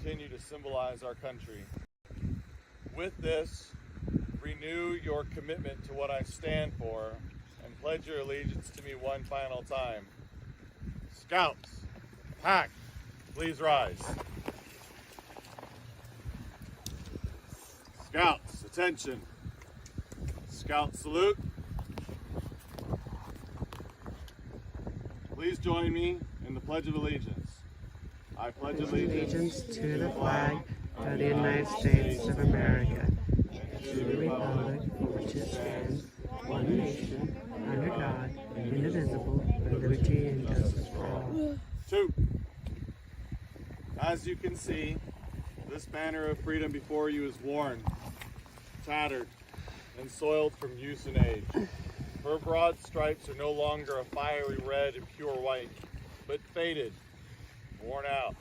continue to symbolize our country. With this, renew your commitment to what I stand for and pledge your allegiance to me one final time. Scouts, pack, please rise. Scouts, attention. Scout salute. Please join me in the Pledge of Allegiance. I pledge allegiance to the flag of the United States of America, to the republic for which it stands, one nation, under God, indivisible, with liberty and justice for all. 2. As you can see, this banner of freedom before you is worn, tattered, and soiled from use and age. Her broad stripes are no longer a fiery red and pure white, but faded, worn out.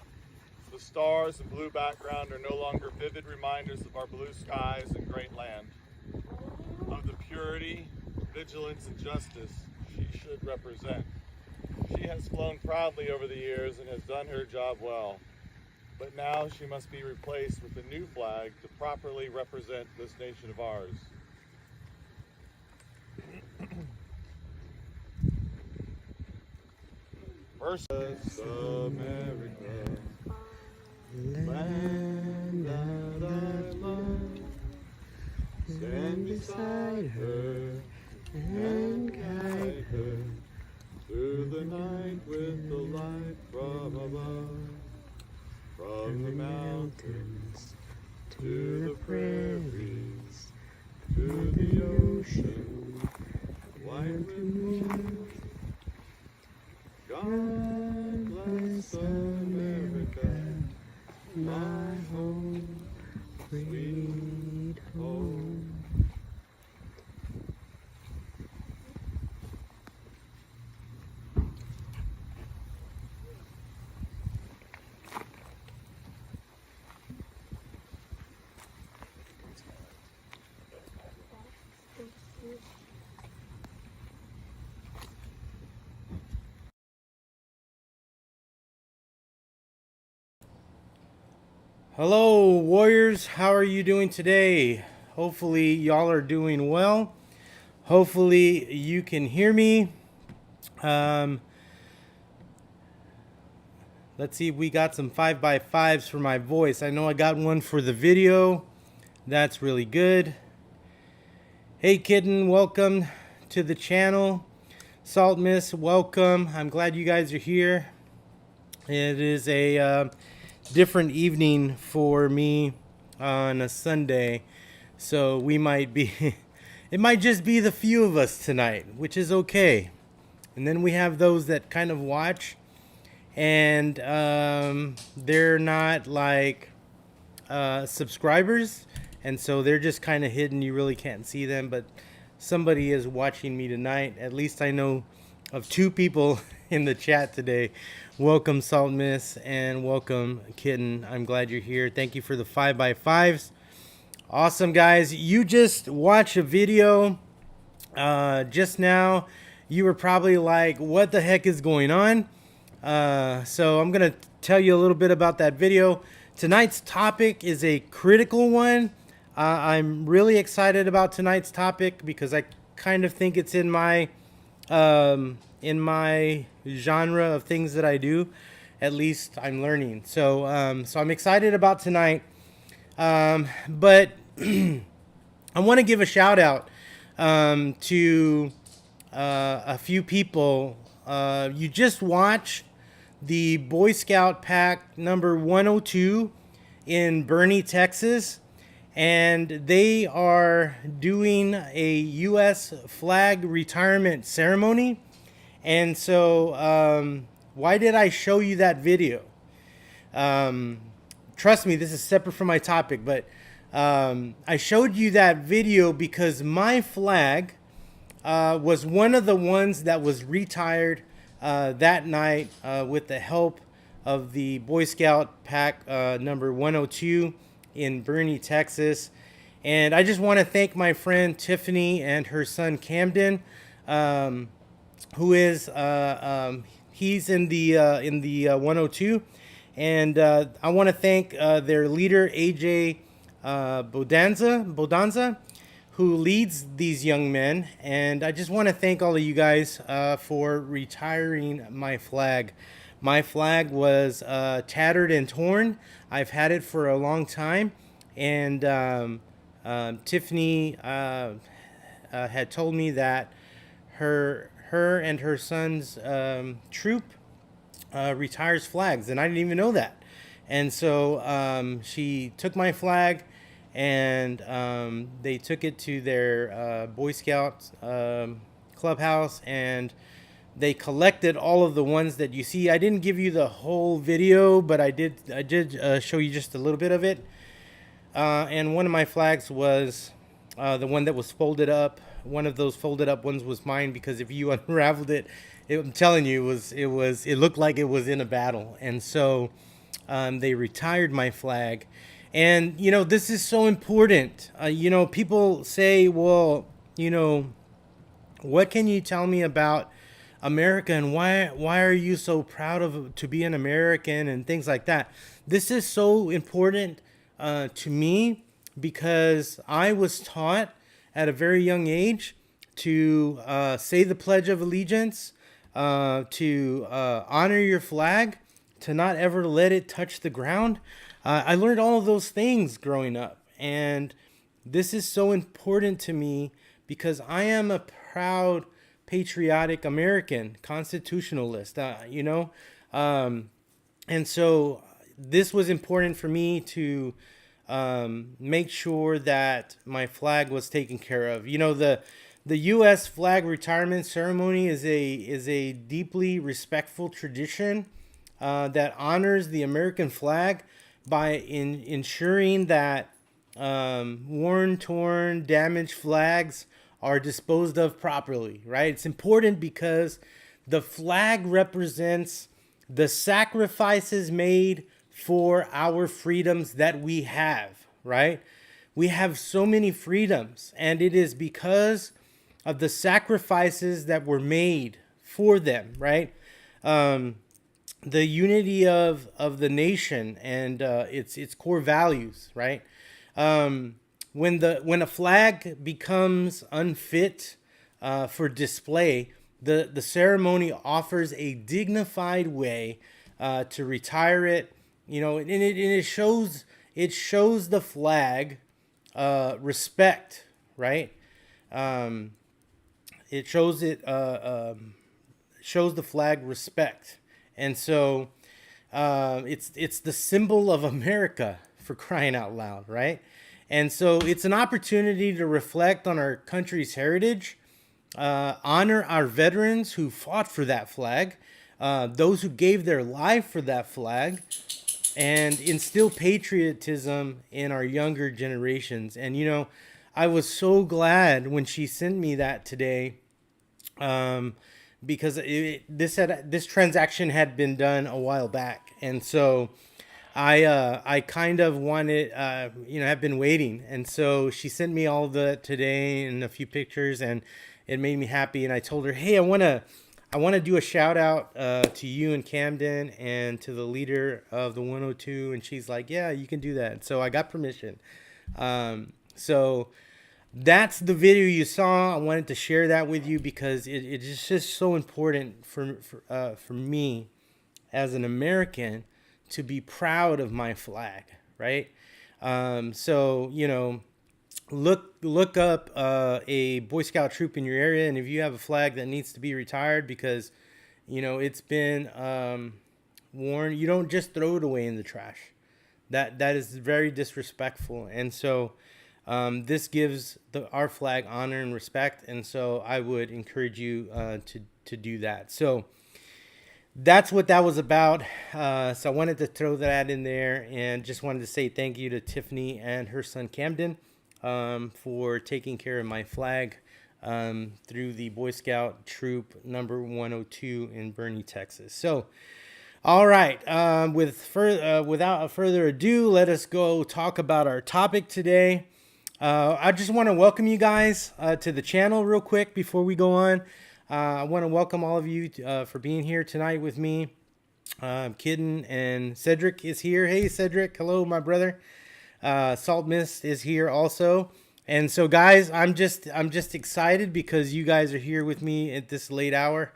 The stars and blue background are no longer vivid reminders of our blue skies and great land, of the purity, vigilance, and justice she should represent. She has flown proudly over the years and has done her job well, but now she must be replaced with a new flag to properly represent this nation of ours. First, America, land that I love, stand beside her and guide her through the night with the light from above, from the mountains to the prairies, to the ocean, white and blue. God bless America, my home, sweet home. Hello warriors, how are you doing today? Hopefully y'all are doing well. Hopefully you can hear me. Let's see if we got some 5x5s for my voice. I know I got one for the video. That's really good. Hey Kitten, welcome to the channel. Salt Miss, welcome. I'm glad you guys are here. It is a different evening for me on a Sunday, so we might be it might just be the few of us tonight, which is okay. And then we have those that kind of watch and they're not like subscribers, and so they're just kind of hidden. You really can't see them, but somebody is watching me tonight. At least I know of 2 people in the chat today. Welcome Salt Miss and welcome Kitten. I'm glad you're here. Thank you for the 5x5s. Awesome guys. You just watched a video just now. You were probably like, what the heck is going on? So I'm gonna tell you a little bit about that video. Tonight's topic is a critical one. I'm really excited about tonight's topic because I kind of think it's in my genre of things that I do. At least I'm learning. So so I'm excited about tonight. But I want to give a shout out to a few people. You just watched the Boy Scout pack number 102 in Boerne, Texas, and they are doing a U.S. flag retirement ceremony. And so why did I show you that video? Trust me, this is separate from my topic, but I showed you that video because my flag was one of the ones that was retired that night with the help of the Boy Scout pack number 102 in Boerne, Texas. And I just want to thank my friend Tiffany and her son Camden, who is he's in the 102, And I want to thank their leader, AJ Bodanza, who leads these young men. And I just want to thank all of you guys for retiring my flag. My flag was tattered and torn. I've had it for a long time. And Tiffany had told me that her and her son's troop retires flags, and I didn't even know that. And so she took my flag, and they took it to their Boy Scout clubhouse, and they collected all of the ones that you see. I didn't give you the whole video, but I did show you just a little bit of it. And one of my flags was the one that was folded up. One of those folded up ones was mine, because if you unraveled it, I'm telling you, it looked like it was in a battle. And so they retired my flag. And, you know, this is so important. You know, people say, well, you know, what can you tell me about America, and why are you so proud to be an American, and things like that? This is so important to me, because I was taught at a very young age to say the Pledge of Allegiance, to honor your flag, to not ever let it touch the ground. I learned all of those things growing up, and this is so important to me because I am a proud, patriotic American, constitutionalist, you know. And so this was important for me to make sure that my flag was taken care of. You know, the U.S. flag retirement ceremony is a deeply respectful tradition that honors the American flag by ensuring that worn, torn, damaged flags are disposed of properly, right? It's important because the flag represents the sacrifices made for our freedoms that we have, right? We have so many freedoms, and it is because of the sacrifices that were made for them, right? The unity of the nation and its core values, right? When a flag becomes unfit for display, the ceremony offers a dignified way to retire it. You know, and it shows the flag respect, right? It shows the flag respect, and so it's the symbol of America, for crying out loud, right? And so it's an opportunity to reflect on our country's heritage, honor our veterans who fought for that flag, those who gave their life for that flag, and instill patriotism in our younger generations. And, you know, I was so glad when she sent me that today, because this transaction had been done a while back. And so I kind of wanted, have been waiting. And so she sent me all that today and a few pictures, and it made me happy. And I told her, hey, I want to do a shout out to you and Camden and to the leader of the 102. And she's like, yeah, you can do that. So I got permission. So that's the video you saw. I wanted to share that with you because it is just so important for me as an American to be proud of my flag, right? So, you know, look up a Boy Scout troop in your area, and if you have a flag that needs to be retired because, you know, it's been worn, you don't just throw it away in the trash. That is very disrespectful. And so this gives our flag honor and respect, and so I would encourage you to do that. So that's what that was about. So I wanted to throw that in there, and just wanted to say thank you to Tiffany and her son Camden for taking care of my flag through the Boy Scout Troop number 102 in Boerne, Texas. So, all right, without further ado, let us go talk about our topic today. I just want to welcome you guys to the channel real quick before we go on. I want to welcome all of you for being here tonight with me. I'm kidding. And Cedric is here. Hey, Cedric. Hello, my brother. Salt Mist is here also. And so, guys, I'm just excited because you guys are here with me at this late hour.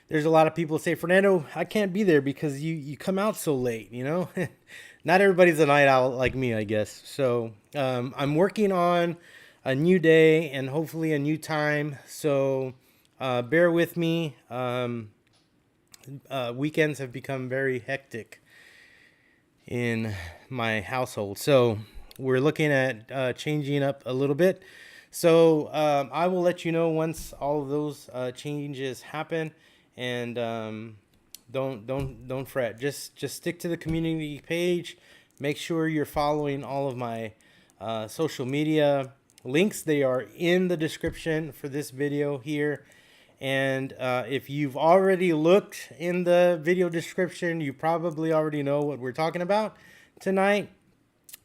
There's a lot of people say, Fernando, I can't be there because you come out so late, you know? Not everybody's a night owl like me, I guess. So I'm working on a new day and hopefully a new time. So bear with me. Weekends have become very hectic in my household. So we're looking at changing up a little bit. So I will let you know once all of those changes happen. And don't fret. Just stick to the community page. Make sure you're following all of my social media links. They are in the description for this video here. And if you've already looked in the video description, you probably already know what we're talking about tonight.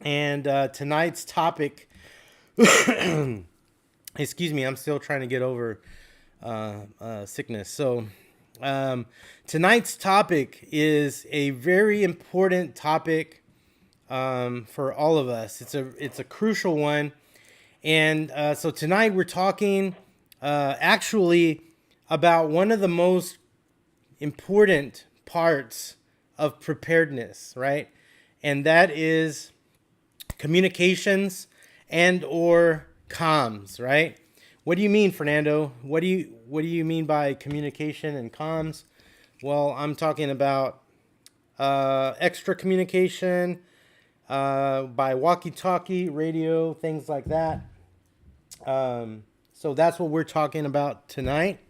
And tonight's topic, excuse me, I'm still trying to get over sickness. So tonight's topic is a very important topic for all of us. It's a crucial one. And so tonight we're talking actually about one of the most important parts of preparedness, right? And that is communications and or comms, right? What do you mean, Fernando? What do you mean by communication and comms? Well, I'm talking about extra communication by walkie-talkie, radio, things like that. So that's what we're talking about tonight.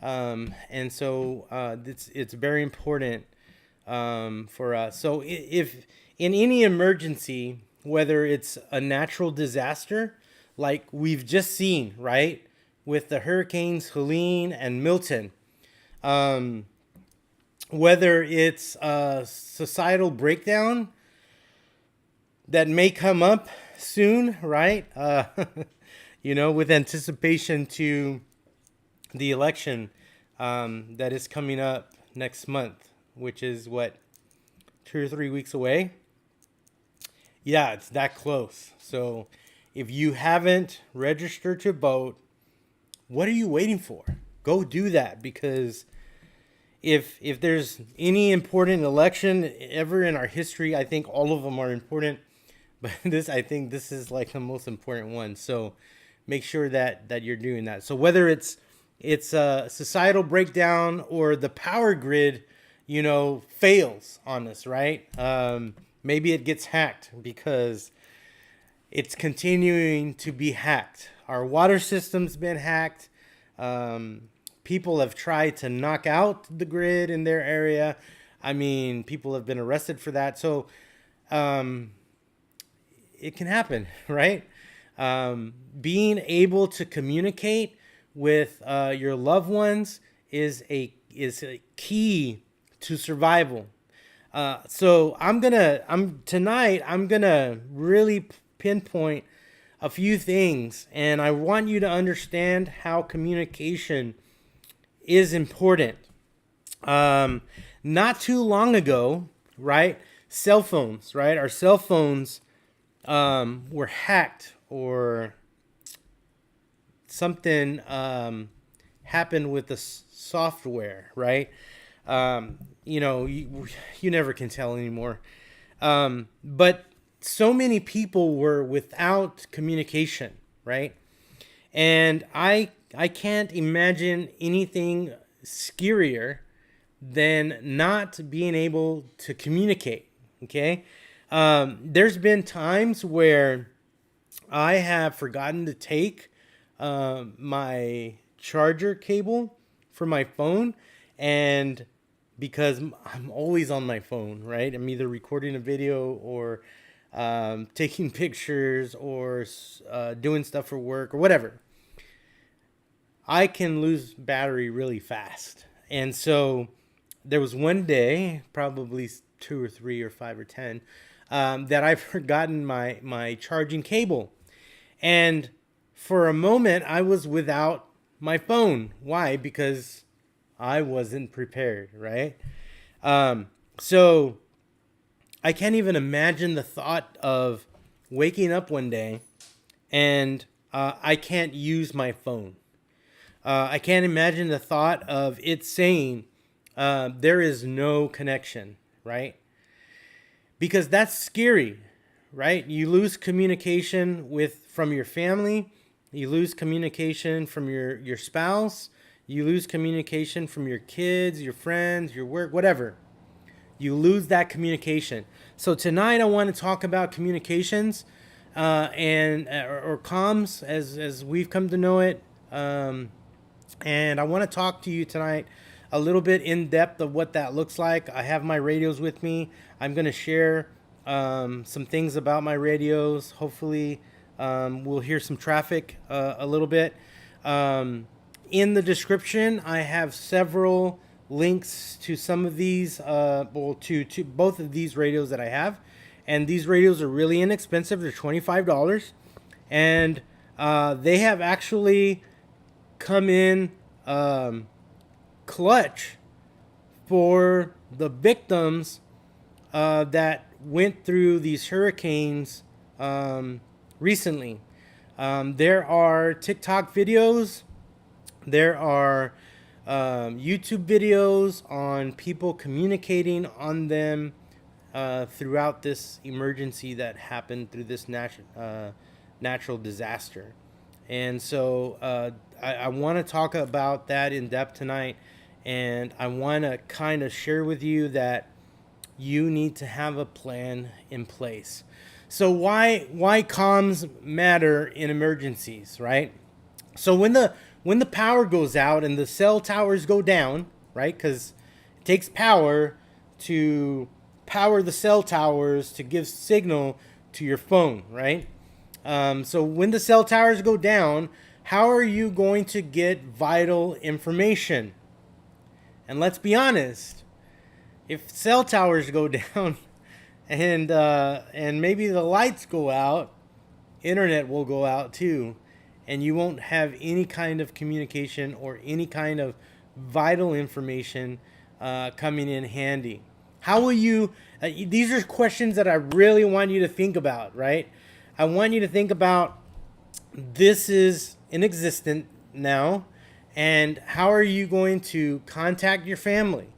And so it's very important for us. So if in any emergency, whether it's a natural disaster, like we've just seen, right, with the hurricanes Helene and Milton, whether it's a societal breakdown that may come up soon, right, with anticipation to the election that is coming up next month, which is 2 or 3 weeks away. Yeah, it's that close. So if you haven't registered to vote, what are you waiting for? Go do that, because if there's any important election ever in our history, I think all of them are important, but I think this is like the most important one. So make sure that you're doing that. So whether it's a societal breakdown or the power grid, fails on us, right? Maybe it gets hacked because it's continuing to be hacked. Our water system's been hacked. People have tried to knock out the grid in their area. I mean, people have been arrested for that. So it can happen, right? Being able to communicate with your loved ones is a key to survival. So tonight I'm gonna really pinpoint a few things, and I want you to understand how communication is important. Not too long ago, right? Cell phones, right? Our cell phones were hacked, or something happened with the software, right? You never can tell anymore. But so many people were without communication, right? And I can't imagine anything scarier than not being able to communicate, okay? There's been times where I have forgotten to take my charger cable for my phone, and because I'm always on my phone, right? I'm either recording a video or taking pictures or doing stuff for work or whatever. I can lose battery really fast. And so there was one day, probably 2 or 3 or 5 or 10, that I've forgotten my charging cable. And for a moment, I was without my phone. Why? Because I wasn't prepared, right? So I can't even imagine the thought of waking up one day and I can't use my phone. I can't imagine the thought of it saying there is no connection, right? Because that's scary, right? You lose communication from your family, you lose communication from your spouse, you lose communication from your kids, your friends, your work, whatever. You lose that communication. So tonight I want to talk about communications or comms as we've come to know it. And I want to talk to you tonight a little bit in depth of what that looks like. I have my radios with me. I'm going to share some things about my radios. Hopefully, we'll hear some traffic a little bit. In the description, I have several links to some of these, to both of these radios that I have. And these radios are really inexpensive. They're $25. And they have actually come in clutch for the victims that went through these hurricanes recently. There are TikTok videos, there are YouTube videos on people communicating on them throughout this emergency that happened through this natural disaster. And so I want to talk about that in depth tonight. And I want to kind of share with you that you need to have a plan in place. So why comms matter in emergencies, right? So when the power goes out and the cell towers go down, right? Because it takes power to power the cell towers to give signal to your phone, right? So when the cell towers go down, how are you going to get vital information? And let's be honest, if cell towers go down and maybe the lights go out, internet will go out too, and you won't have any kind of communication or any kind of vital information coming in handy. How will you? These are questions that I really want you to think about, right? I want you to think about this is inexistent now, and how are you going to contact your family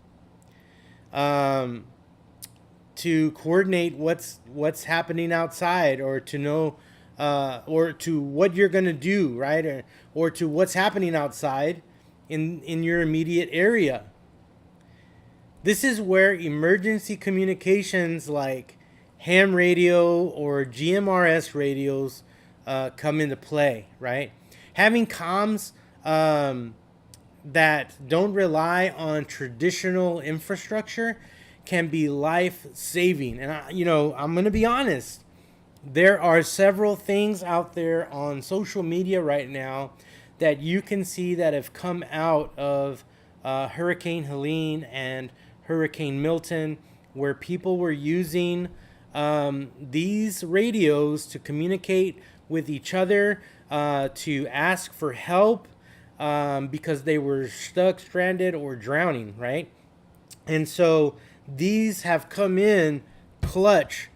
to coordinate what's happening outside, or to know or to what you're going to do, right? Or to what's happening outside in your immediate area. This is where emergency communications like ham radio or GMRS radios come into play, right? Having comms that don't rely on traditional infrastructure can be life-saving. And I'm going to be honest. There are several things out there on social media right now that you can see that have come out of Hurricane Helene and Hurricane Milton, where people were using these radios to communicate with each other, to ask for help because they were stuck, stranded, or drowning, right? And so these have come in clutch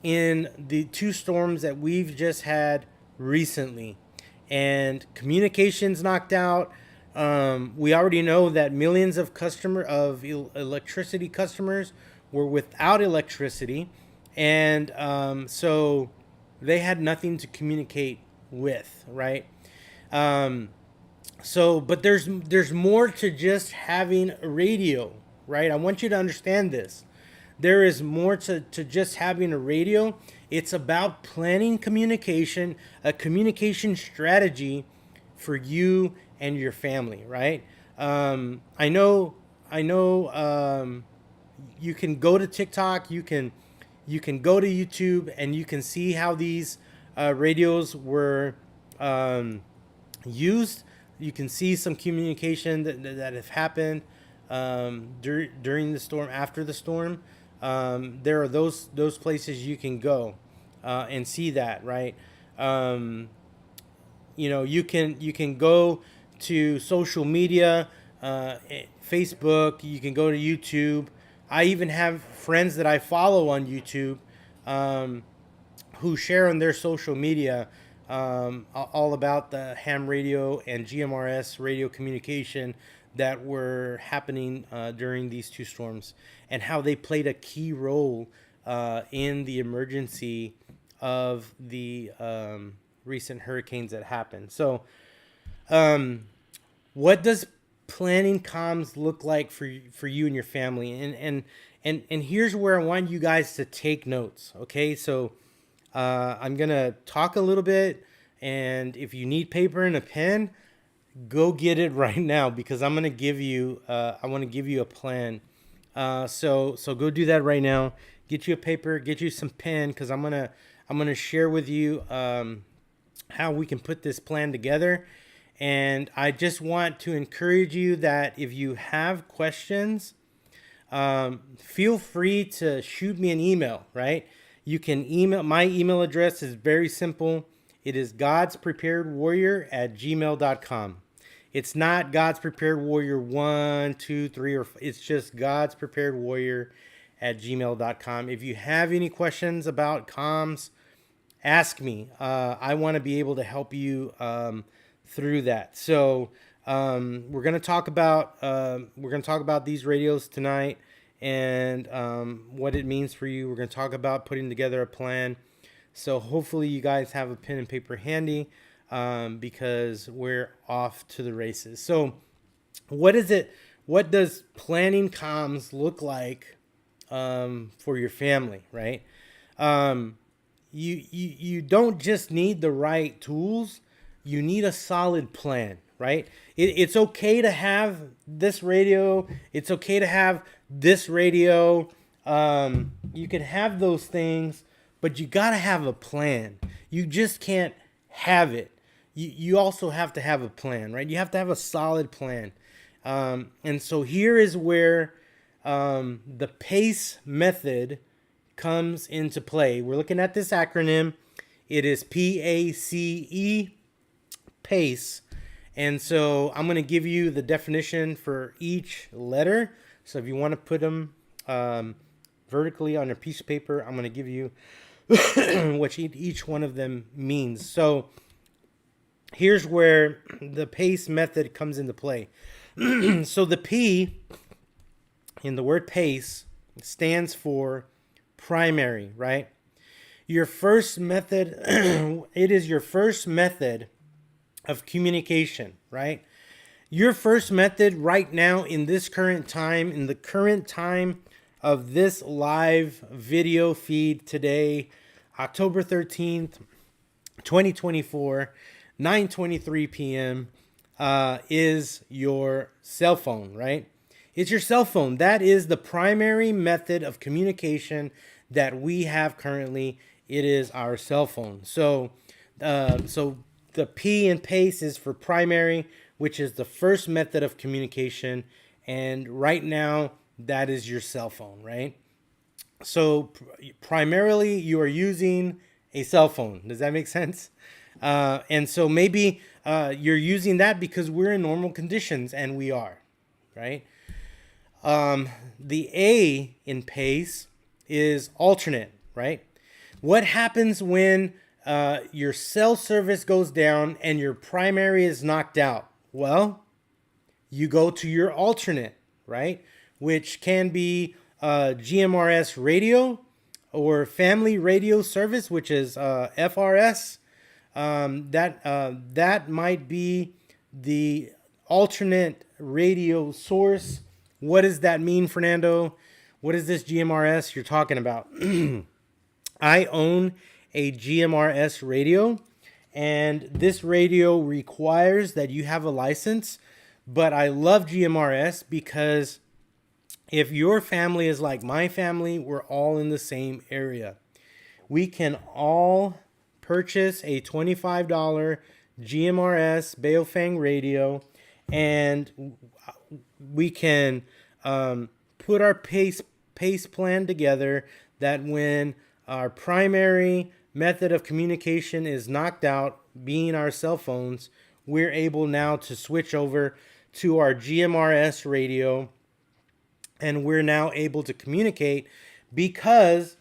in the two storms that we've just had recently. And communications knocked out. We already know that millions of electricity customers were without electricity, and so they had nothing to communicate with, right? But there's more to just having a radio, right? I want you to understand this. There is more to just having a radio. It's about planning communication, a communication strategy for you and your family, right? I know. You can go to TikTok, you can go to YouTube, and you can see how these radios were used. You can see some communication that have happened during the storm, after the storm. There are those places you can go and see that, right? You can go to social media, Facebook. You can go to YouTube. I even have friends that I follow on YouTube who share on their social media all about the ham radio and GMRS radio communication that were happening during these two storms, and how they played a key role in the emergency of the recent hurricanes that happened. So, what does planning comms look like for you and your family? And here's where I want you guys to take notes. Okay, so I'm gonna talk a little bit, and if you need paper and a pen, go get it right now, because I'm gonna give you I want to give you a plan. So go do that right now. Get you a paper, get you some pen, because I'm gonna share with you how we can put this plan together. And I just want to encourage you that if you have questions, feel free to shoot me an email, right? You can email. My email address is very simple. It is godspreparedwarrior@gmail.com. It's not God's Prepared Warrior 1, 2, 3, or it's just God's Prepared Warrior at gmail.com. If you have any questions about comms, ask me. I want to be able to help you through that. So we're gonna talk about these radios tonight, and what it means for you. We're gonna talk about putting together a plan. So hopefully you guys have a pen and paper handy, because we're off to the races. So what is it? What does planning comms look like for your family, right? You don't just need the right tools. You need a solid plan, right? It's okay to have this radio. It's okay to have this radio. You can have those things, but you got to have a plan. You just can't have it. You also have to have a plan, right? You have to have a solid plan. And so here is where the PACE method comes into play. We're looking at this acronym. It is PACE, PACE. And so I'm going to give you the definition for each letter. So if you want to put them vertically on a piece of paper, I'm going to give you what each one of them means. So here's where the PACE method comes into play. So the P in the word PACE stands for primary, right? Your first method, it is your first method of communication, right? Your first method right now in this current time, in the current time of this live video feed today, October 13th, 2024, 9:23 p.m., is your cell phone, right? It's your cell phone. That is the primary method of communication that we have currently. It is our cell phone. So the P in PACE is for primary, which is the first method of communication. And right now, that is your cell phone, right? So primarily, you are using a cell phone. Does that make sense? And so maybe you're using that because we're in normal conditions, and we are, right? The A in PACE is alternate, right? What happens when your cell service goes down and your primary is knocked out? Well, you go to your alternate, right? Which can be GMRS radio or family radio service, which is FRS. That might be the alternate radio source. What does that mean, Fernando? What is this GMRS you're talking about? I own a GMRS radio, and this radio requires that you have a license. But I love GMRS because if your family is like my family, we're all in the same area. We can all purchase a $25 GMRS Baofeng radio, and we can put our PACE plan together that when our primary method of communication is knocked out, being our cell phones, we're able now to switch over to our GMRS radio and we're now able to communicate because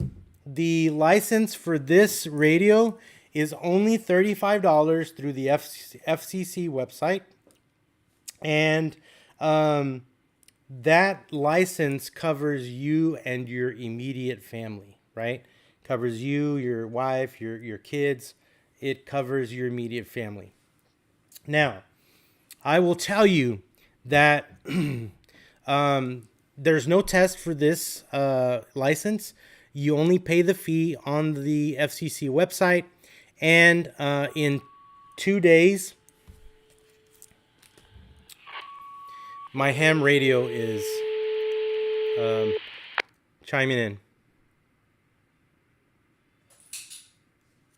the license for this radio is only $35 through the FCC website. And that license covers you and your immediate family, right? Covers you, your wife, your kids. It covers your immediate family. Now, I will tell you that there's no test for this license. You only pay the fee on the FCC website, and in 2 days, my ham radio is chiming in.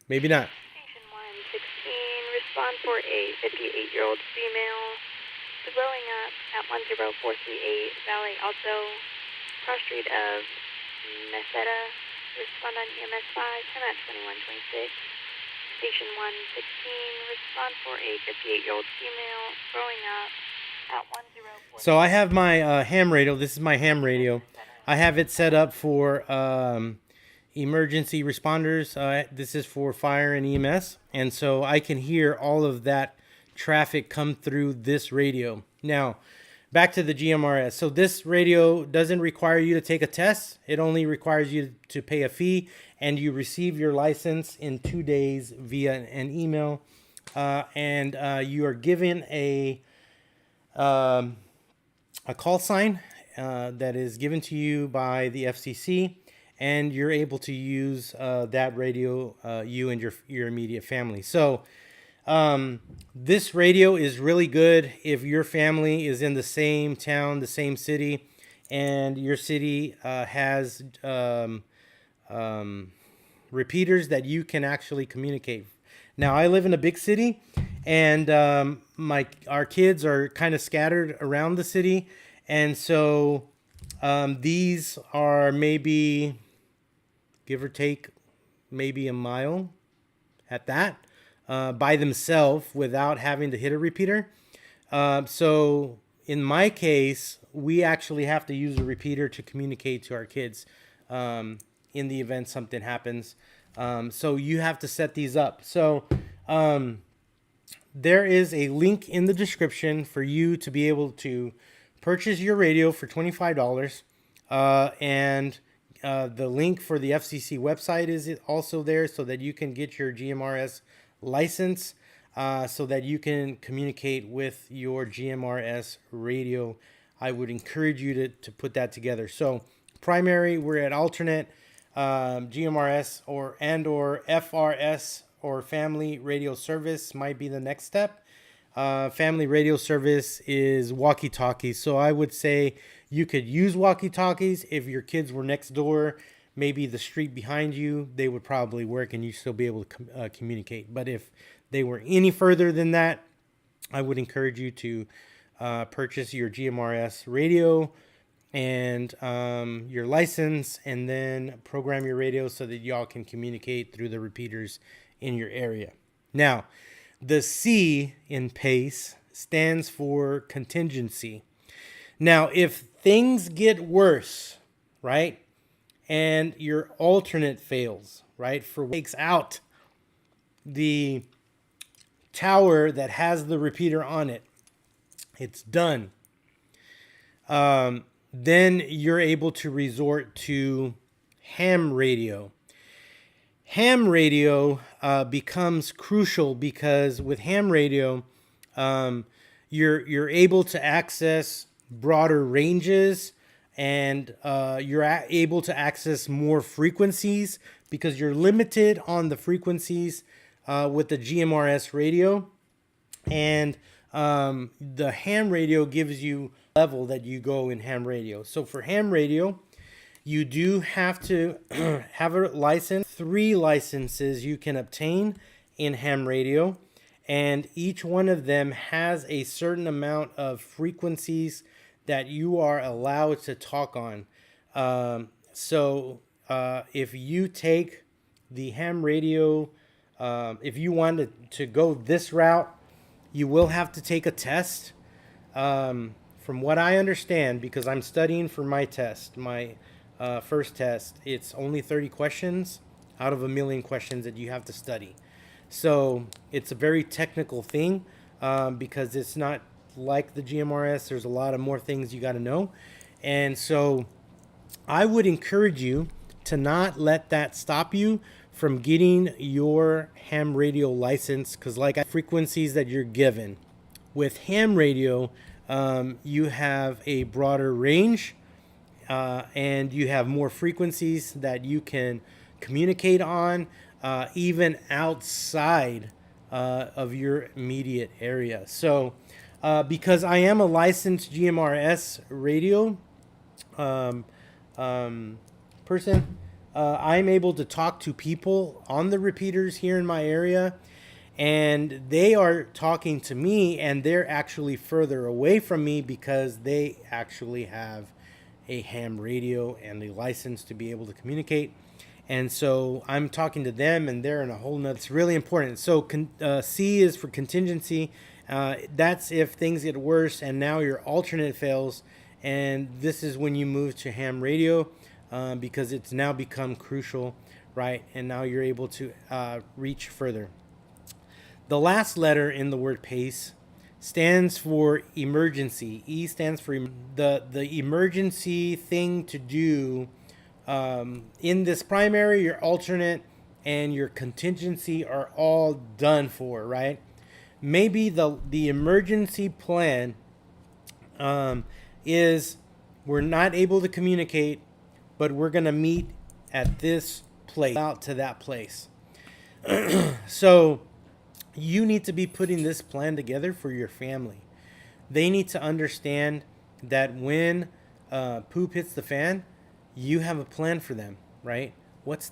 Maybe not. Station 116, respond for a 58-year-old female blowing up at 10438 Valley Alto, cross street of Meseta. Respond on EMS 5, time at 2126. Station 116, respond for a 58-year-old female growing up at 104. So I have my ham radio. This is my ham radio. I have it set up for emergency responders. This is for fire and EMS. And so I can hear all of that traffic come through this radio. Now, back to the GMRS. So this radio doesn't require you to take a test. It only requires you to pay a fee, and you receive your license in 2 days via an email. And you are given a call sign that is given to you by the FCC, and you're able to use that radio, you and your immediate family. So this radio is really good if your family is in the same town, the same city, and your city has repeaters that you can actually communicate. Now, I live in a big city, and our kids are kind of scattered around the city, and so these are maybe, give or take, maybe a mile at that by themselves without having to hit a repeater. So in my case, we actually have to use a repeater to communicate to our kids in the event something happens. So you have to set these up. So there is a link in the description for you to be able to purchase your radio for $25. And the link for the FCC website is also there so that you can get your GMRS license so that you can communicate with your GMRS radio. I would encourage you to put that together. So primary, we're at alternate, GMRS or FRS or family radio service might be the next step. Family radio service is walkie-talkies. So I would say you could use walkie-talkies if your kids were next door, maybe the street behind you, they would probably work and you still be able to communicate. But if they were any further than that, I would encourage you to purchase your GMRS radio and your license, and then program your radio so that y'all can communicate through the repeaters in your area. Now, the C in PACE stands for contingency. Now, if things get worse, right, and your alternate fails, right, takes out the tower that has the repeater on it, it's done. Then you're able to resort to ham radio. Ham radio becomes crucial because with ham radio, you're able to access broader ranges, and you're able to access more frequencies because you're limited on the frequencies with the GMRS radio, and the ham radio gives you level that you go in ham radio. So for ham radio, you do have to have a license. 3 licenses you can obtain in ham radio, and each one of them has a certain amount of frequencies that you are allowed to talk on. So if you take the ham radio, if you wanted to go this route, you will have to take a test from what I understand, because I'm studying for my test, my first test, it's only 30 questions out of a million questions that you have to study. So it's a very technical thing, because it's not like the GMRS. There's a lot of more things you got to know. And so I would encourage you to not let that stop you from getting your ham radio license, because like frequencies that you're given with ham radio, you have a broader range, and you have more frequencies that you can communicate on, even outside of your immediate area. So because I am a licensed GMRS radio person, I'm able to talk to people on the repeaters here in my area, and they are talking to me, and they're actually further away from me because they actually have a ham radio and a license to be able to communicate. And so I'm talking to them, and they're in a whole nother. It's really important. So C is for contingency. That's if things get worse and now your alternate fails. And this is when you move to ham radio, because it's now become crucial, right? And now you're able to reach further. The last letter in the word PACE stands for emergency. E stands for the emergency thing to do. In this primary, your alternate and your contingency are all done for, right? Maybe the emergency plan is we're not able to communicate, but we're going to meet at this place, out to that place. So you need to be putting this plan together for your family. They need to understand that when poop hits the fan, you have a plan for them, right? What's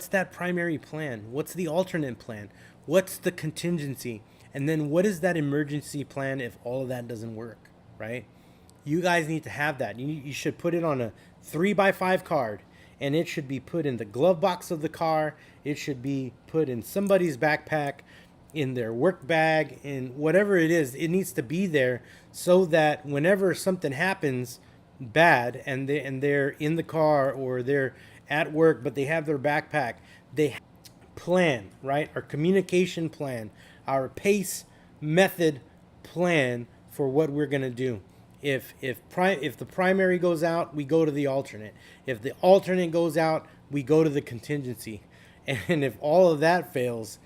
that primary plan? What's the alternate plan? What's the contingency? And then what is that emergency plan if all of that doesn't work, right? You guys need to have that. You should put it on a 3x5 card, and it should be put in the glove box of the car. It should be put in somebody's backpack, in their work bag, in whatever it is. It needs to be there so that whenever something happens bad and they're in the car or they're at work but they have their backpack, they plan, right? Our communication plan, our PACE method plan for what we're going to do. If the primary goes out, we go to the alternate. If the alternate goes out, we go to the contingency. And if all of that fails,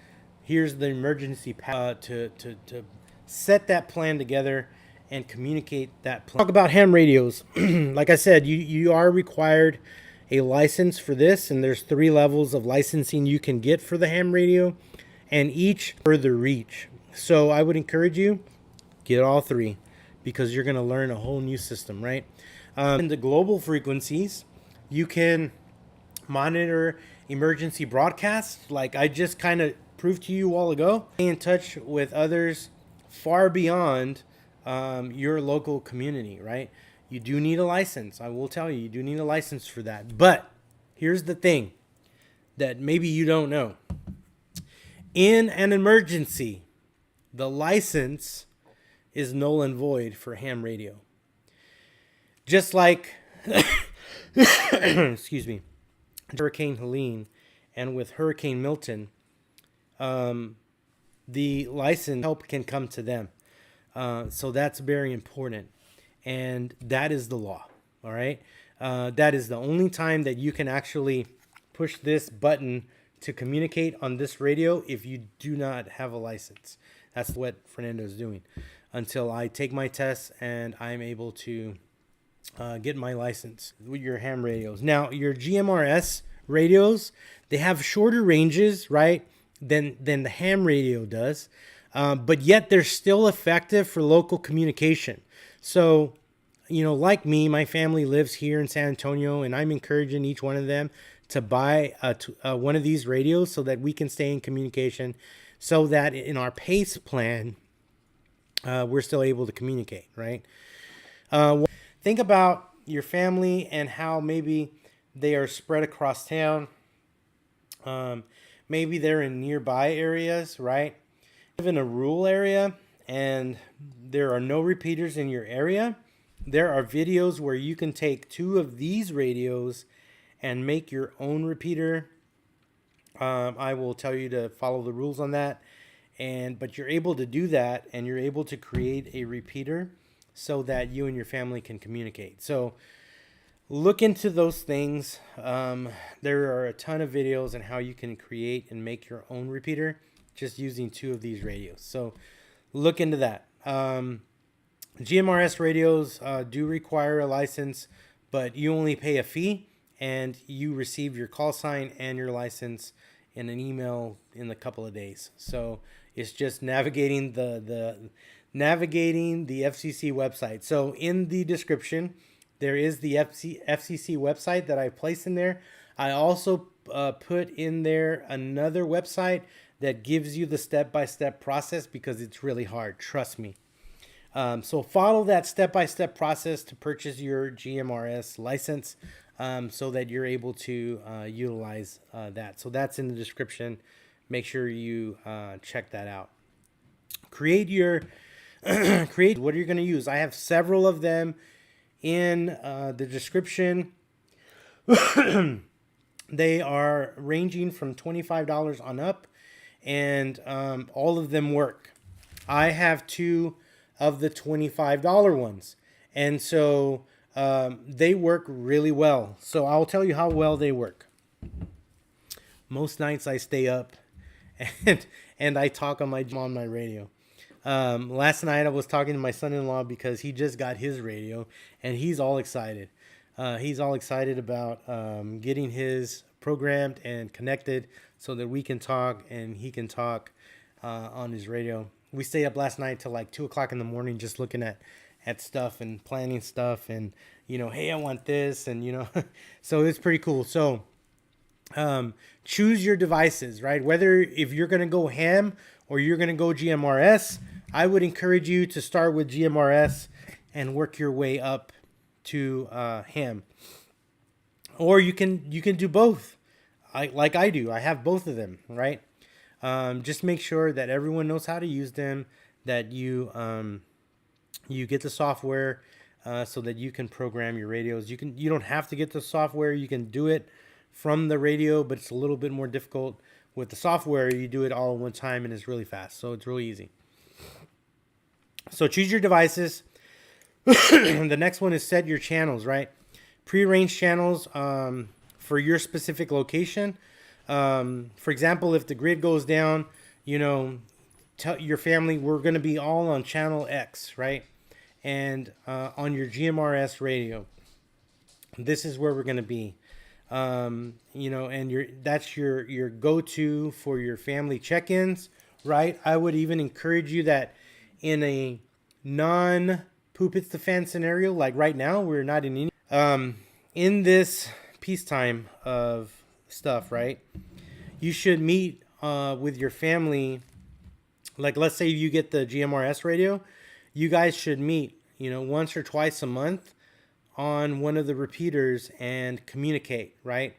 here's the emergency to set that plan together and communicate that plan. Talk about ham radios. Like I said, you are required a license for this, and there's 3 levels of licensing you can get for the ham radio, and each further reach. So I would encourage you, get all 3, because you're going to learn a whole new system, right? In the global frequencies, you can monitor emergency broadcasts, like I just kind of proved to you a while ago. Stay in touch with others far beyond your local community, right? You do need a license. I will tell you, you do need a license for that. But here's the thing that maybe you don't know. In an emergency, the license is null and void for ham radio. Just like, excuse me, Hurricane Helene and with Hurricane Milton, the license help can come to them. So that's very important. And that is the law. All right. That is the only time that you can actually push this button to communicate on this radio if you do not have a license. That's what Fernando is doing until I take my tests and I'm able to get my license with your ham radios. Now, your GMRS radios, they have shorter ranges, right, than the ham radio does, but yet they're still effective for local communication. So, you know, like me, my family lives here in San Antonio, and I'm encouraging each one of them to buy one of these radios so that we can stay in communication, so that in our PACE plan, we're still able to communicate, right? Think about your family and how maybe they are spread across town. Maybe they're in nearby areas, right? Live in a rural area and there are no repeaters in your area. there are videos where you can take 2 of these radios and make your own repeater. I will tell you to follow the rules on that. But you're able to do that, and you're able to create a repeater so that you and your family can communicate. So look into those things. There are a ton of videos on how you can create and make your own repeater just using 2 of these radios. So look into that. GMRS radios do require a license, but you only pay a fee, and you receive your call sign and your license in an email in a couple of days. So it's just navigating the FCC website. So in the description, there is the FCC website that I placed in there. I also put in there another website that gives you the step-by-step process, because it's really hard. Trust me. So follow that step-by-step process to purchase your GMRS license, so that you're able to utilize that. So that's in the description. Make sure you check that out. Create what are you going to use. I have several of them in the description. They are ranging from $25 on up, and all of them work. I have 2 of the $25 ones, and so they work really well. So I'll tell you how well they work. Most nights I stay up and I talk on my radio. Last night I was talking to my son-in-law because he just got his radio, and he's all excited. He's all excited about getting his programmed and connected so that we can talk and he can talk on his radio. We stayed up last night till like 2 o'clock in the morning just looking at stuff and planning stuff, and hey, I want this, and so it's pretty cool. So choose your devices, right? Whether if you're going to go ham or you're going to go GMRS, I would encourage you to start with GMRS and work your way up to ham. Or you can do both, like I do. I have both of them, right? Just make sure that everyone knows how to use them, that you get the software so that you can program your radios. You don't have to get the software. You can do it from the radio, but it's a little bit more difficult. With the software, you do it all at one time, and it's really fast. So it's really easy. So choose your devices. The next one is set your channels, right? Prearrange channels for your specific location. For example, if the grid goes down, tell your family we're going to be all on channel X, right? And on your GMRS radio, this is where we're going to be. And that's your go-to for your family check-ins, right? I would even encourage you that in a non-poop it's the fan scenario, like right now, we're not in this peacetime of stuff, right? You should meet with your family. Like, let's say you get the GMRS radio, you guys should meet, once or twice a month on one of the repeaters and communicate, right?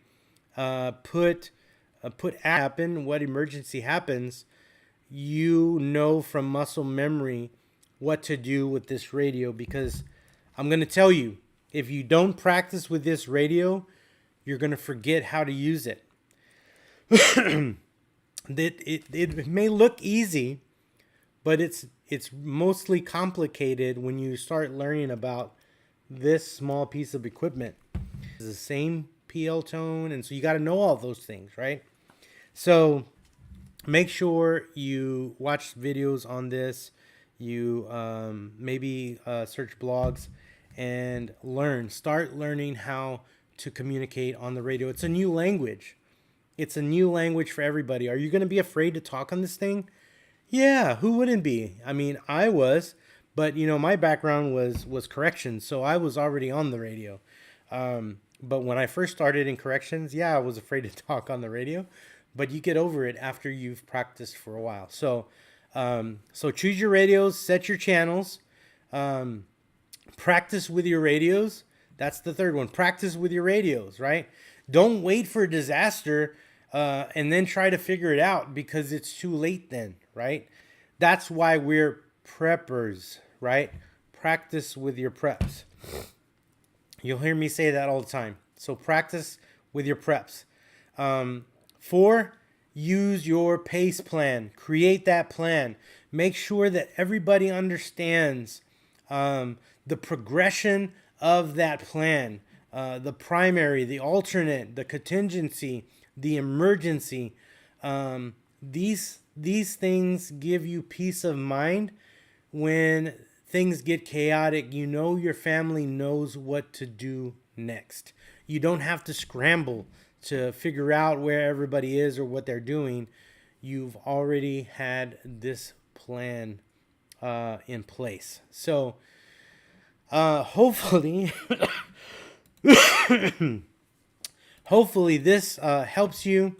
Put happen, what emergency happens, from muscle memory what to do with this radio, because I'm going to tell you, if you don't practice with this radio, you're going to forget how to use it. It may look easy, but it's mostly complicated when you start learning about this small piece of equipment. It's the same PL tone, and so you got to know all those things, right? So make sure you watch videos on this. You maybe search blogs and start learning how to communicate on the radio. It's a new language. It's a new language for everybody. Are you going to be afraid to talk on this thing? Yeah, who wouldn't be? I mean, I was, but my background was corrections, so I was already on the radio. But when I first started in corrections, I was afraid to talk on the radio, but you get over it after you've practiced for a while. So choose your radios, set your channels, practice with your radios. That's the third one. Practice with your radios, right? Don't wait for a disaster and then try to figure it out, because it's too late then, right? That's why we're preppers, right? Practice with your preps. You'll hear me say that all the time. So practice with your preps. 4, use your PACE plan. Create that plan. Make sure that everybody understands the progression of that plan. The primary, the alternate, the contingency, the emergency. These things give you peace of mind when things get chaotic. You know your family knows what to do next. You don't have to scramble to figure out where everybody is or what they're doing. You've already had this plan in place. So hopefully hopefully this helps you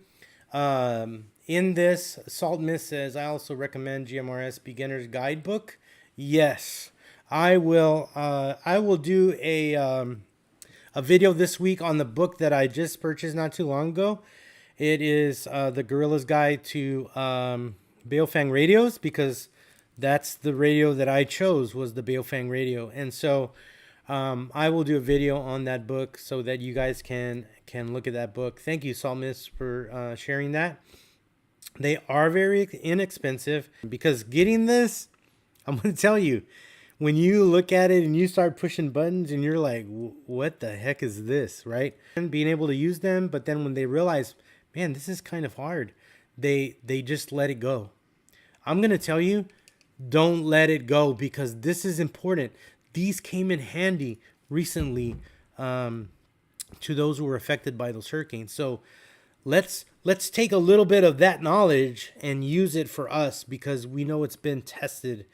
in this. Salt Miss says, I also recommend GMRS Beginner's Guidebook. Yes, I will do a video this week on the book that I just purchased not too long ago. It is the Gorilla's Guide to Baofeng radios, because that's the radio that I chose, was the Baofeng radio. And so I will do a video on that book so that you guys can look at that book. Thank you, Salt Miss, for sharing that. They are very inexpensive, because getting this, I'm going to tell you, when you look at it and you start pushing buttons and you're like, what the heck is this, right? And being able to use them, but then when they realize, man, this is kind of hard, they just let it go. I'm going to tell you, don't let it go, because this is important. These came in handy recently to those who were affected by those hurricanes. So let's take a little bit of that knowledge and use it for us, because we know it's been tested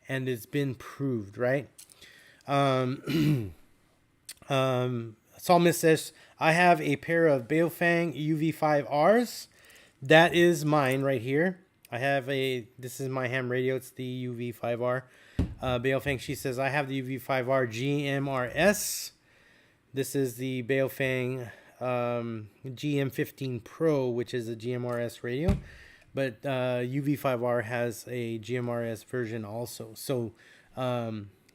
and it's been proved, right? Psalmist says, I have a pair of Baofeng UV5Rs. That is mine right here. This is my ham radio. It's the UV5R. Baofeng, she says, I have the UV5R GMRS. This is the Baofeng GM15 Pro, which is a GMRS radio. But UV5R has a GMRS version also. So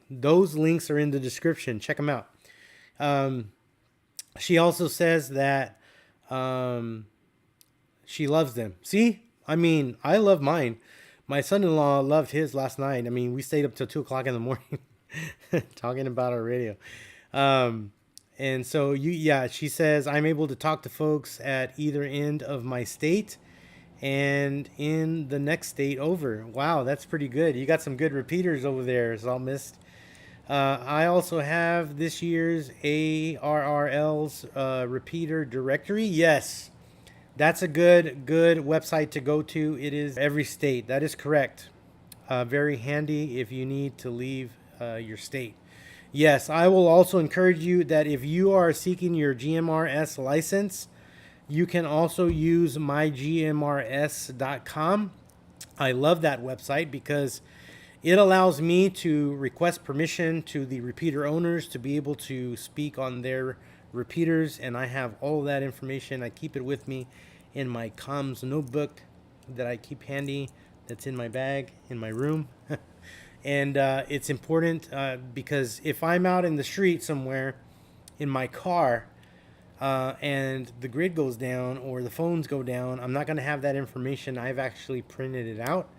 those links are in the description. Check them out. She also says that she loves them. See? I mean, I love mine. My son-in-law loved his last night. I mean, we stayed up till 2 o'clock in the morning talking about our radio. And so, she says, I'm able to talk to folks at either end of my state and in the next state over. Wow, that's pretty good. You got some good repeaters over there, Salt Mist. I also have this year's ARRL's repeater directory. Yes, that's a good website to go to. It is every state. That is correct. Very handy if you need to leave your state. Yes, I will also encourage you that if you are seeking your GMRS license, you can also use mygmrs.com. I love that website because it allows me to request permission to the repeater owners to be able to speak on their repeaters, and I have all that information. I keep it with me in my comms notebook that I keep handy, that's in my bag in my room. And it's important because if I'm out in the street somewhere in my car and the grid goes down or the phones go down, I'm not going to have that information. I've actually printed it out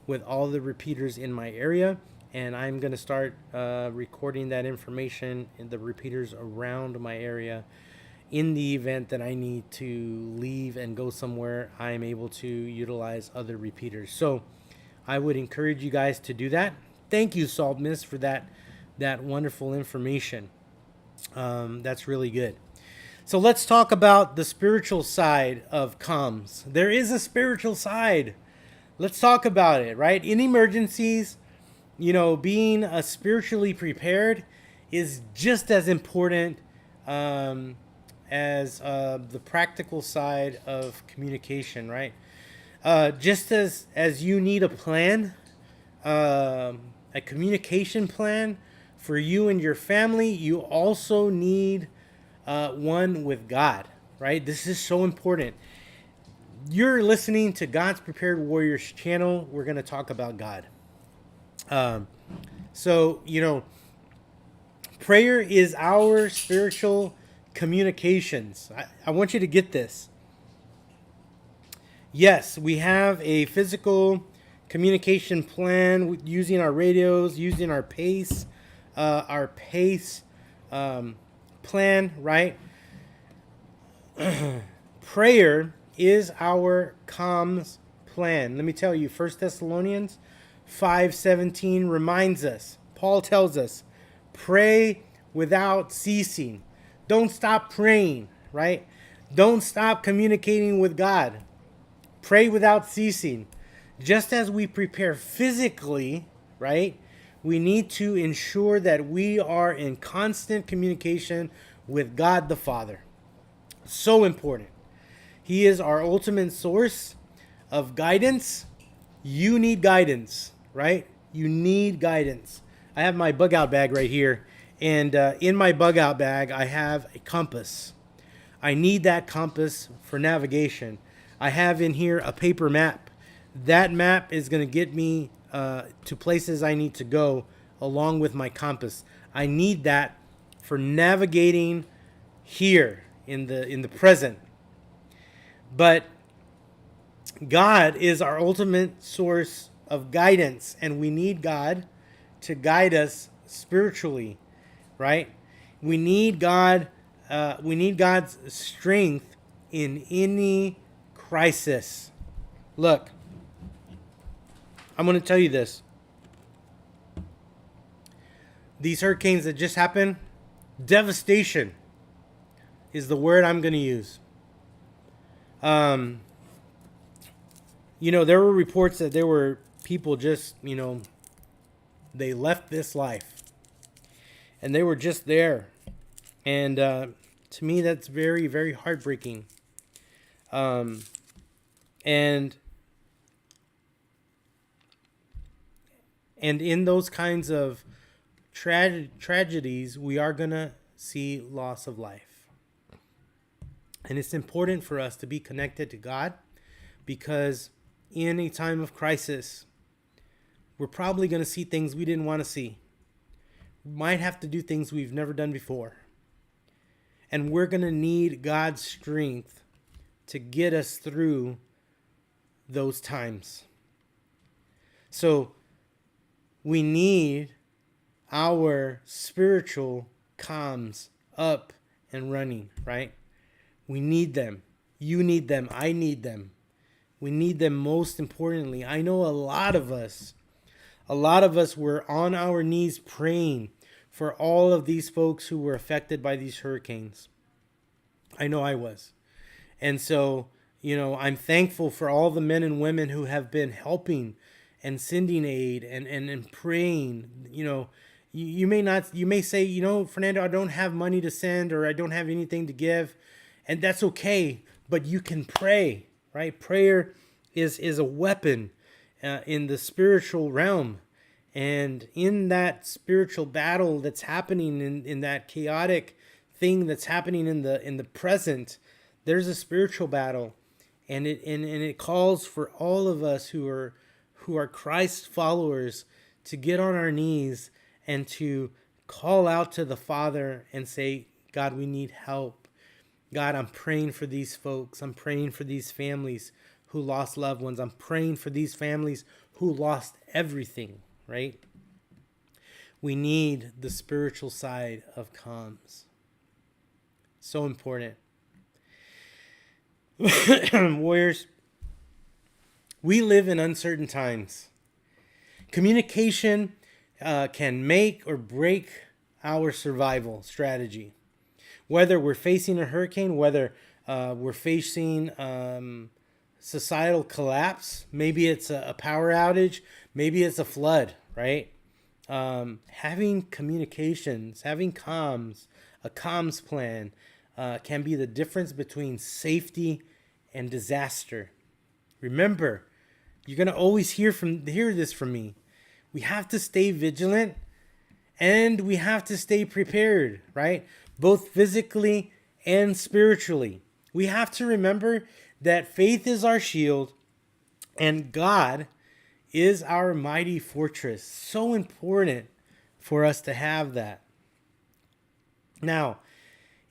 with all the repeaters in my area, and I'm going to start recording that information in the repeaters around my area. In the event that I need to leave and go somewhere, I'm able to utilize other repeaters. So I would encourage you guys to do that. Thank you, Salt Mist, for that wonderful information. That's really good. So let's talk about the spiritual side of comms. There is a spiritual side. Let's talk about it, right? In emergencies, being spiritually prepared is just as important as the practical side of communication, right? Just as you need a plan, a communication plan for you and your family, you also need one with God, right? This is so important. You're listening to God's Prepared Warriors channel. We're going to talk about God. So, Prayer is our spiritual communications. I want you to get this. Yes, we have a physical communication plan using our radios, using our pace plan, right? Prayer is our comms plan. Let me tell you, 1 Thessalonians 5:17 reminds us, Paul tells us, pray without ceasing. Don't stop praying, right? Don't stop communicating with God. Pray without ceasing. Just as we prepare physically, right? We need to ensure that we are in constant communication with God the Father. So important. He is our ultimate source of guidance. You need guidance, right? You need guidance. I have my bug out bag right here. And in my bug out bag, I have a compass. I need that compass for navigation. I have in here a paper map. That map is going to get me to places I need to go along with my compass. I need that for navigating here in the present. But God is our ultimate source of guidance, and we need God to guide us spiritually, right? We need God. We need God's strength in any crisis. Look, I'm going to tell you this. These hurricanes that just happened, devastation is the word I'm going to use. There were reports that there were people just, they left this life. And they were just there. And to me, that's very, very heartbreaking. And in those kinds of tragedies, we are going to see loss of life. And it's important for us to be connected to God, because in a time of crisis, we're probably going to see things we didn't want to see. We might have to do things we've never done before. And we're going to need God's strength to get us through those times. So we need our spiritual comms up and running, right? We need them. You need them. I need them. We need them most importantly. I know a lot of us were on our knees praying for all of these folks who were affected by these hurricanes. I know I was. And so, I'm thankful for all the men and women who have been helping and sending aid and praying. You may say, Fernando, I don't have money to send, or I don't have anything to give. And that's okay, but you can pray, right? Prayer is a weapon in the spiritual realm. And in that spiritual battle that's happening, in that chaotic thing that's happening in the present, there's a spiritual battle. And it calls for all of us who are Christ followers to get on our knees and to call out to the Father and say, God, we need help. God, I'm praying for these folks. I'm praying for these families who lost loved ones. I'm praying for these families who lost everything, right? We need the spiritual side of comms. So important. Warriors, we live in uncertain times. Communication can make or break our survival strategy. Whether we're facing a hurricane, whether we're facing societal collapse, maybe it's a power outage, maybe it's a flood, right? Having communications, having comms, a comms plan can be the difference between safety and disaster. Remember, you're going to always hear this from me. We have to stay vigilant and we have to stay prepared, right? Both physically and spiritually. We have to remember that faith is our shield and God is our mighty fortress. So important for us to have that. Now,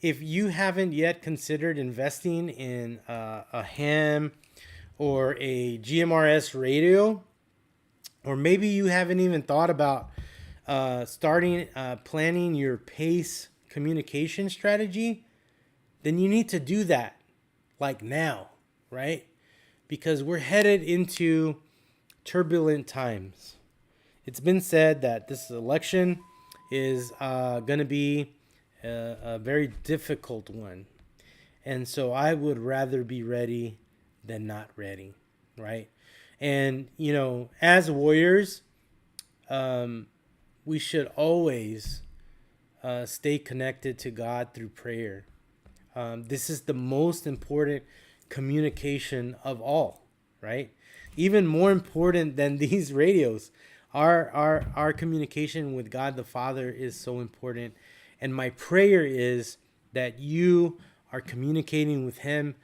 if you haven't yet considered investing in a ham or a GMRS radio, or maybe you haven't even thought about starting planning your PACE communication strategy, then you need to do that like now, right? Because we're headed into turbulent times. It's been said that this election is going to be a very difficult one. And so I would rather be ready than not ready, right? And, as warriors, we should always stay connected to God through prayer. This is the most important communication of all, right? Even more important than these radios. Our communication with God the Father is so important. And my prayer is that you are communicating with Him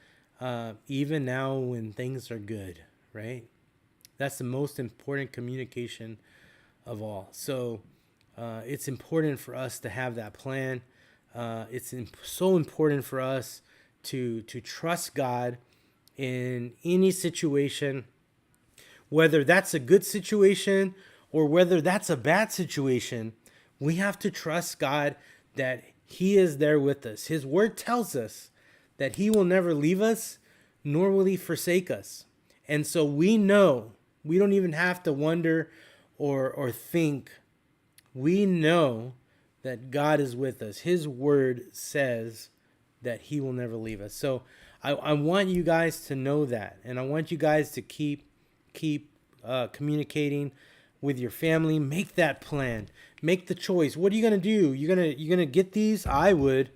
even now when things are good, right? That's the most important communication of all. So it's important for us to have that plan. It's so important for us to trust God in any situation, whether that's a good situation or whether that's a bad situation. We have to trust God that He is there with us. His word tells us that He will never leave us, nor will He forsake us. And so we know, we don't even have to wonder or think. We know that God is with us. His word says that He will never leave us. So I want you guys to know that, and I want you guys to keep communicating with your family. Make that plan. Make the choice. What are you gonna do? You're gonna get these? I would.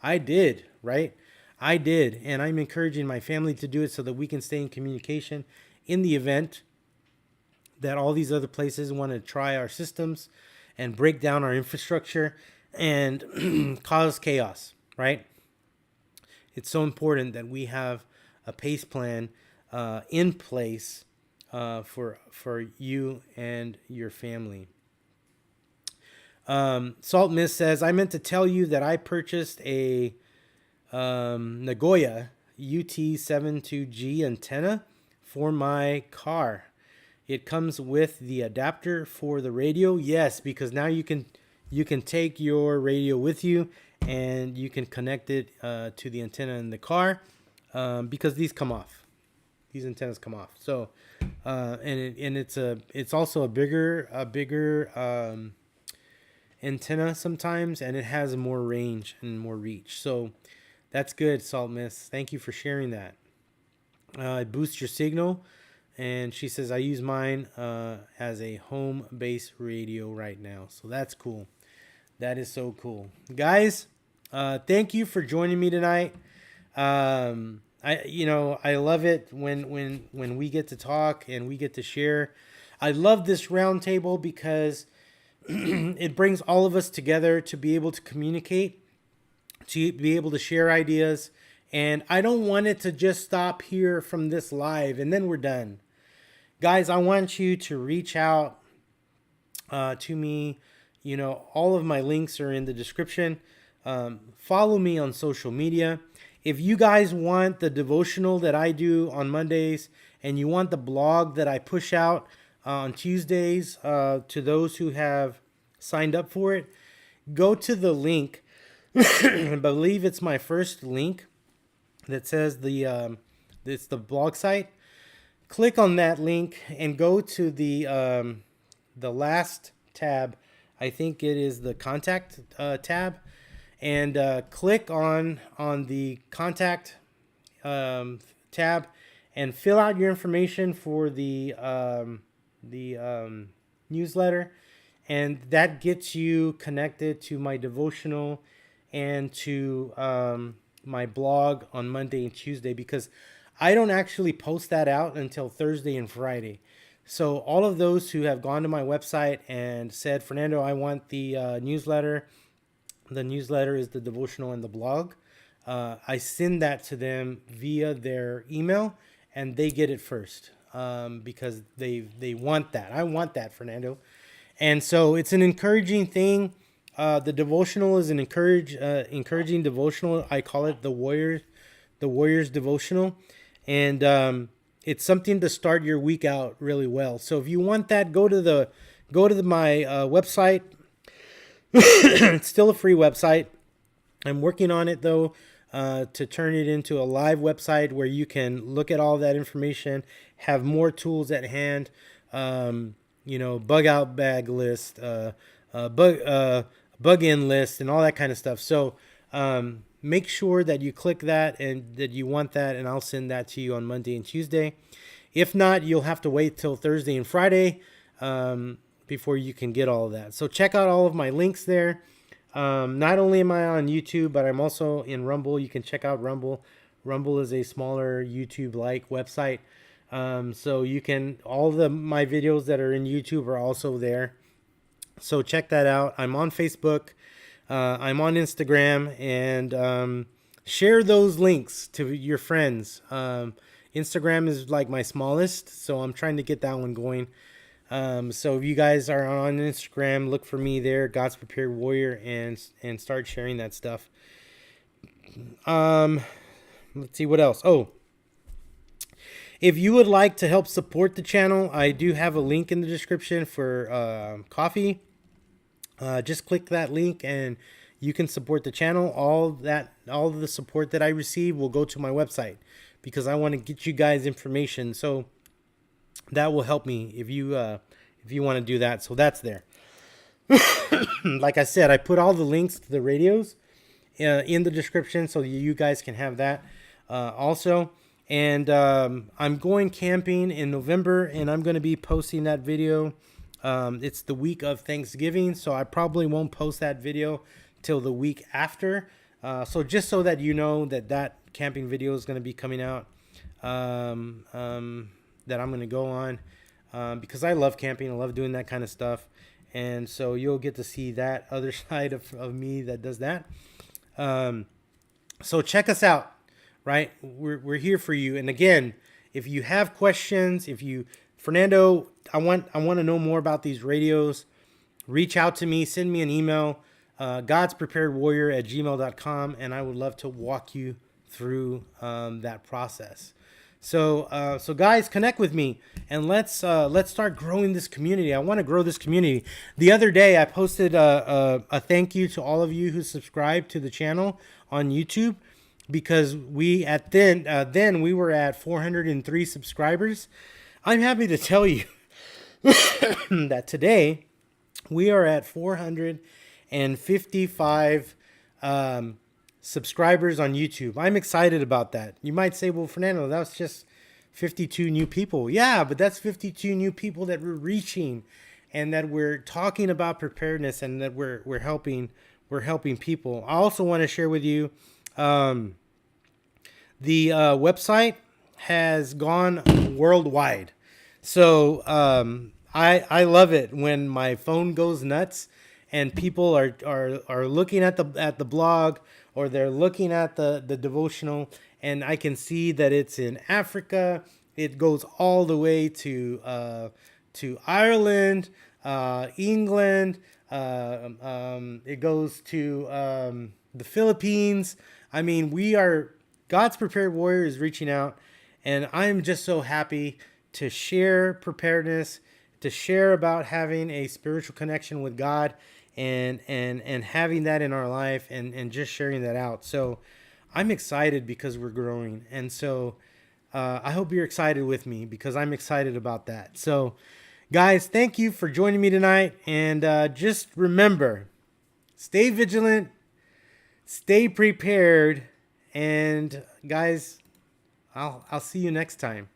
I did, right? I did, and I'm encouraging my family to do it so that we can stay in communication in the event that all these other places want to try our systems and break down our infrastructure and cause chaos, right? It's so important that we have a PACE plan in place for you and your family. Salt Mist says, I meant to tell you that I purchased a Nagoya UT72G antenna for my car. It comes with the adapter for the radio. Yes, because now you can take your radio with you and you can connect it to the antenna in the car because these come off. These antennas come off. So it's also a bigger antenna sometimes, and it has more range and more reach. So that's good, Salt Mist. Thank you for sharing that. It boosts your signal. And she says, I use mine as a home-based radio right now. So that's cool. That is so cool. Guys, thank you for joining me tonight. I love it when we get to talk and we get to share. I love this roundtable because it brings all of us together to be able to communicate, to be able to share ideas. And I don't want it to just stop here from this live and then we're done. Guys, I want you to reach out to me. All of my links are in the description. Follow me on social media. If you guys want the devotional that I do on Mondays and you want the blog that I push out on Tuesdays to those who have signed up for it, go to the link. I believe it's my first link that says it's the blog site. Click on that link and go to the last tab. I think it is the contact tab, and click on the contact tab and fill out your information for the newsletter, and that gets you connected to my devotional and to my blog on Monday and Tuesday, because I don't actually post that out until Thursday and Friday. So all of those who have gone to my website and said, Fernando, I want the newsletter. The newsletter is the devotional and the blog. I send that to them via their email, and they get it first because they want that. I want that, Fernando. And so it's an encouraging thing. The devotional is an encouraging devotional. I call it the Warriors devotional, and it's something to start your week out really well. So if you want that, go to my website. It's still a free website. I'm working on it though, to turn it into a live website where you can look at all that information, have more tools at hand. Bug out bag list, bug in list, and all that kind of stuff. So make sure that you click that and that you want that, and I'll send that to you on Monday and Tuesday. If not, you'll have to wait till Thursday and Friday before you can get all of that. So check out all of my links there. Not only am I on YouTube, but I'm also in Rumble. You can check out Rumble. Rumble is a smaller YouTube-like website. So you can, my videos that are in YouTube are also there. So check that out. I'm on Facebook. I'm on Instagram, and share those links to your friends. Instagram is like my smallest, so I'm trying to get that one going. So if you guys are on Instagram, look for me there, God's Prepared Warrior, and start sharing that stuff. Let's see what else. Oh, if you would like to help support the channel, I do have a link in the description for coffee. Just click that link and you can support the channel. All of the support that I receive will go to my website because I want to get you guys information. So that will help me if you want to do that. So that's there. Like I said, I put all the links to the radios in the description so you guys can have that also. And I'm going camping in November, and I'm going to be posting that video. It's the week of Thanksgiving, so I probably won't post that video till the week after. So just so that you know that camping video is going to be coming out, that I'm going to go on, because I love camping. I love doing that kind of stuff. And so you'll get to see that other side of me that does that. So check us out, right? We're here for you. And again, if you have questions, Fernando, I want to know more about these radios, reach out to me, send me an email, godspreparedwarrior@gmail.com, and I would love to walk you through that process. So guys, connect with me, and let's start growing this community. I want to grow this community. The other day, I posted a thank you to all of you who subscribed to the channel on YouTube, because we were at 403 subscribers. I'm happy to tell you that today we are at 455 subscribers on YouTube. I'm excited about that. You might say, well, Fernando, that was just 52 new people. Yeah, but that's 52 new people that we're reaching, and that we're talking about preparedness, and that we're helping people. I also want to share with you, the website has gone worldwide. So I love it when my phone goes nuts and people are looking at the blog, or they're looking at the devotional, and I can see that it's in Africa. It goes all the way to Ireland, England. It goes to the Philippines. I mean, God's Prepared Warrior is reaching out, and I'm just so happy to share preparedness, to share about having a spiritual connection with God, and having that in our life, and just sharing that out. So I'm excited because we're growing. And so I hope you're excited with me, because I'm excited about that. So guys, thank you for joining me tonight. And just remember, stay vigilant, stay prepared. And guys, I'll see you next time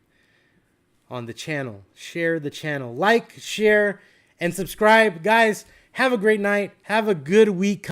on the channel. Share the channel. Like, share, and subscribe. Guys, have a great night. Have a good week.